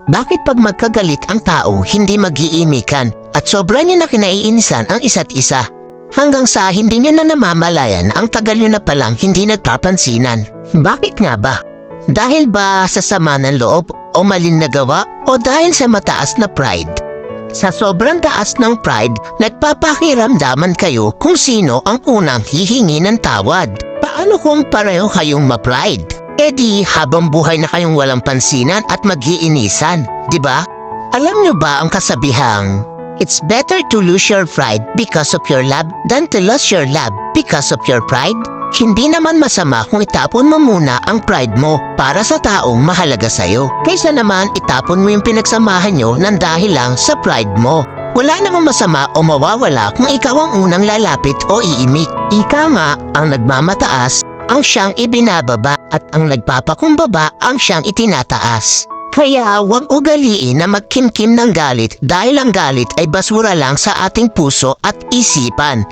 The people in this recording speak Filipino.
Bakit pag magkagalit ang tao, hindi mag-iimikan at sobra niya na kinaiinisan ang isa't isa? Hanggang sa hindi niya na namamalayan ang tagal niyo na palang hindi nagpapansinan. Bakit nga ba? Dahil ba sa sama ng loob o maling nagawa o dahil sa mataas na pride? Sa sobrang taas ng pride, nagpapakiramdaman kayo kung sino ang unang hihingi ng tawad. Paano kung pareho kayong ma-pride? E di habang buhay na kayong walang pansinan at mag-iinisan, di ba? Alam niyo ba ang kasabihang, it's better to lose your pride because of your love than to lose your love because of your pride? Hindi naman masama kung itapon mo muna ang pride mo para sa taong mahalaga sa'yo. Kaysa naman itapon mo yung pinagsamahan nyo ng dahil lang sa pride mo. Wala namang masama o mawawala kung ikaw ang unang lalapit o iimik. Ika nga ang nagmamataas ang siyang ibinababa at ang nagpapakumbaba ang siyang itinataas. Kaya huwag ugaliin na magkimkim ng galit dahil ang galit ay basura lang sa ating puso at isipan.